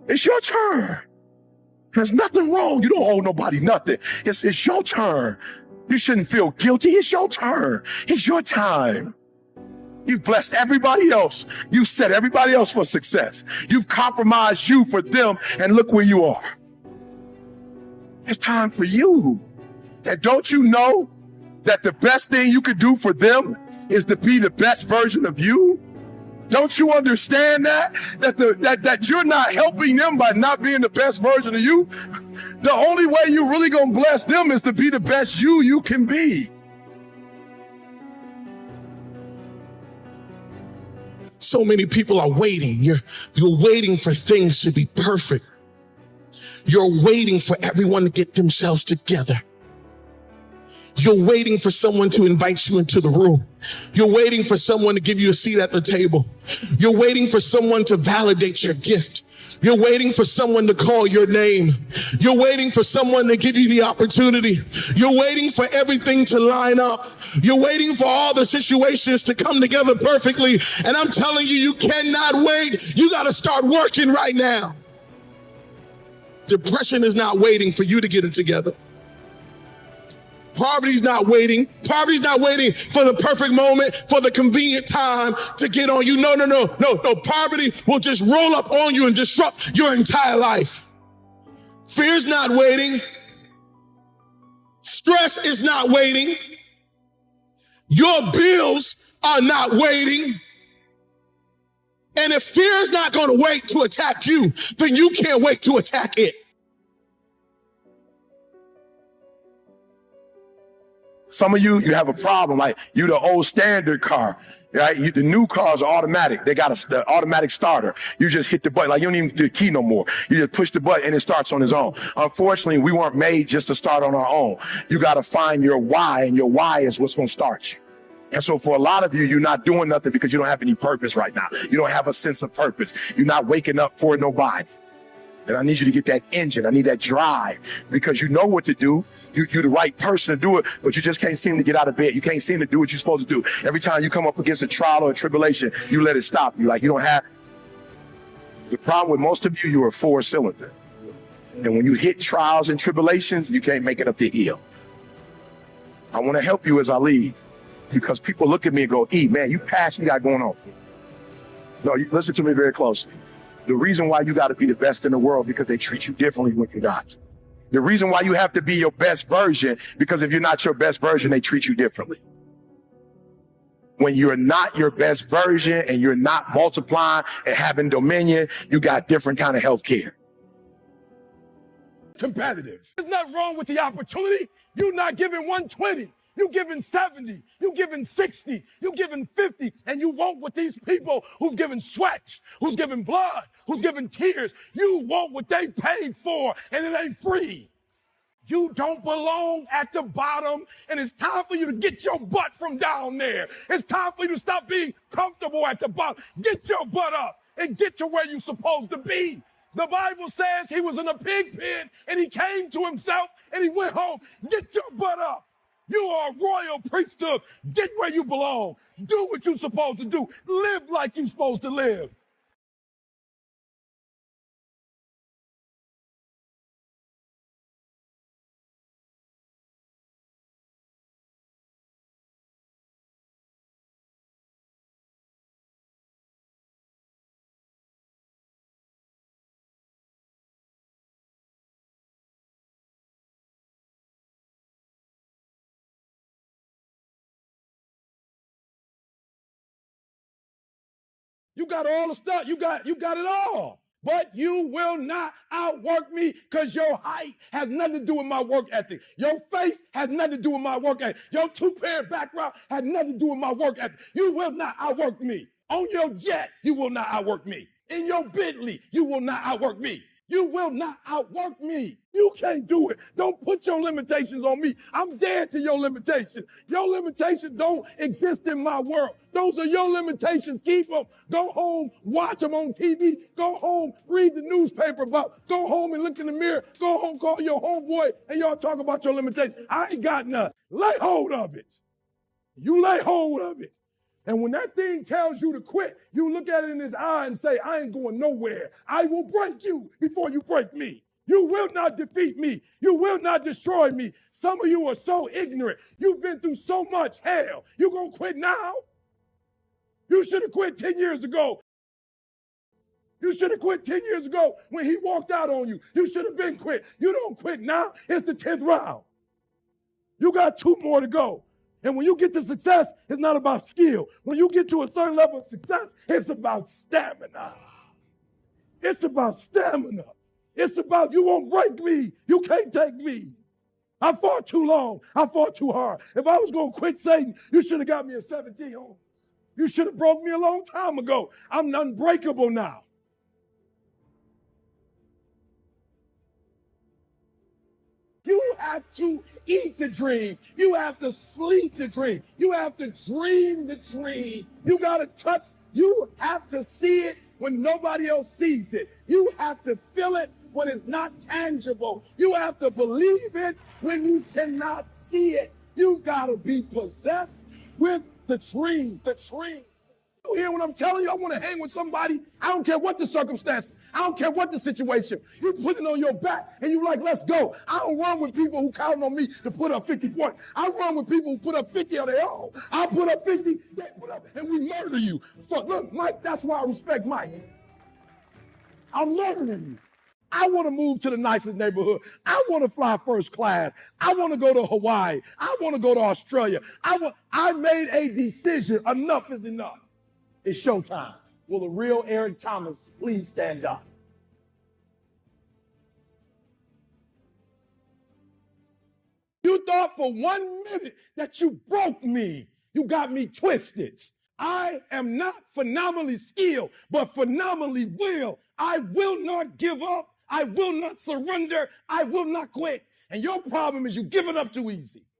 It's your turn. There's nothing wrong. You don't owe nobody nothing. It's your turn. You shouldn't feel guilty. It's your turn. It's your time. You've blessed everybody else. You've set everybody else for success. You've compromised you for them, and look where you are. It's time for you. And don't you know that the best thing you could do for them is to be the best version of you? Don't you understand that? That you're not helping them by not being the best version of you? The only way you're really gonna bless them is to be the best you can be. So many people are waiting. You're waiting for things to be perfect. You're waiting for everyone to get themselves together. You're waiting for someone to invite you into the room. You're waiting for someone to give you a seat at the table. You're waiting for someone to validate your gift. You're waiting for someone to call your name. You're waiting for someone to give you the opportunity. You're waiting for everything to line up. You're waiting for all the situations to come together perfectly. And I'm telling you, you cannot wait. You got to start working right now. Depression is not waiting for you to get it together. Poverty's not waiting. Poverty's not waiting for the perfect moment, for the convenient time to get on you. No. Poverty will just roll up on you and disrupt your entire life. Fear's not waiting. Stress is not waiting. Your bills are not waiting. And if fear is not going to wait to attack you, then you can't wait to attack it. Some of you have a problem, like you the old standard car, right? The new cars are automatic. They got the automatic starter. You just hit the button, like you don't even do the key no more. You just push the button and it starts on its own. Unfortunately, we weren't made just to start on our own. You got to find your why, and your why is what's going to start you. And so for a lot of you, you're not doing nothing because you don't have any purpose right now. You don't have a sense of purpose. You're not waking up for nobody. And I need you to get that engine. I need that drive, because you know what to do. You're the right person to do it, but you just can't seem to get out of bed. You can't seem to do what you're supposed to do. Every time you come up against a trial or a tribulation, you let it stop you. Like you don't have. The problem with most of you, you're a four-cylinder. And when you hit trials and tribulations, you can't make it up the hill. I want to help you as I leave, because people look at me and go, E, man, you passionate, got going on. No, you listen to me very closely. The reason why you got to be the best in the world, because they treat you differently when you're not. The reason why you have to be your best version, because if you're not your best version, they treat you differently. When you're not your best version and you're not multiplying and having dominion, you got different kind of health care. Competitive. There's nothing wrong with the opportunity. You're not giving 120. You're giving 70. You're giving 60. You're giving 50. And you want what these people who've given sweat, who's given blood, who's given tears, you want what they paid for, and it ain't free. You don't belong at the bottom, and it's time for you to get your butt from down there. It's time for you to stop being comfortable at the bottom. Get your butt up and get to where you're supposed to be. The Bible says he was in a pig pen, and he came to himself, and he went home. Get your butt up. You are a royal priesthood. Get where you belong. Do what you're supposed to do. Live like you're supposed to live. You got all the stuff. You got it all. But you will not outwork me, because your height has nothing to do with my work ethic. Your face has nothing to do with my work ethic. Your two-parent background has nothing to do with my work ethic. You will not outwork me. On your jet, you will not outwork me. In your Bentley, you will not outwork me. You will not outwork me. You can't do it. Don't put your limitations on me. I'm dead to your limitations. Your limitations don't exist in my world. Those are your limitations. Keep them. Go home, watch them on TV. Go home, read the newspaper about. Go home and look in the mirror. Go home, call your homeboy, and y'all talk about your limitations. I ain't got none. Lay hold of it. You lay hold of it. And when that thing tells you to quit, you look at it in his eye and say, I ain't going nowhere. I will break you before you break me. You will not defeat me. You will not destroy me. Some of you are so ignorant. You've been through so much hell. You gonna quit now? You should have quit 10 years ago. You should have quit 10 years ago when he walked out on you. You should have been quit. You don't quit now. It's the 10th round. You got 2 more to go. And when you get to success, it's not about skill. When you get to a certain level of success, it's about stamina. It's about stamina. It's about you won't break me. You can't take me. I fought too long. I fought too hard. If I was going to quit Satan, you should have got me a 17 homes. You should have broke me a long time ago. I'm unbreakable now. You have to eat the dream. You have to sleep the dream. You have to dream the dream. You got to touch. You have to see it when nobody else sees it. You have to feel it when it's not tangible. You have to believe it when you cannot see it. You got to be possessed with the dream. The dream. You hear what I'm telling you? I want to hang with somebody. I don't care what the circumstance. I don't care what the situation. You put it on your back and you like, let's go. I don't run with people who count on me to put up 50 points. I run with people who put up 50 on their own. I put up 50, they put up, and we murder you. So look, Mike, that's why I respect Mike. I'm murdering you. I want to move to the nicest neighborhood. I want to fly first class. I want to go to Hawaii. I want to go to Australia. I made a decision. Enough is enough. It's showtime. Will the real Eric Thomas please stand up? You thought for 1 minute that you broke me. You got me twisted. I am not phenomenally skilled, but phenomenally will. I will not give up. I will not surrender. I will not quit. And your problem is you give it up too easy.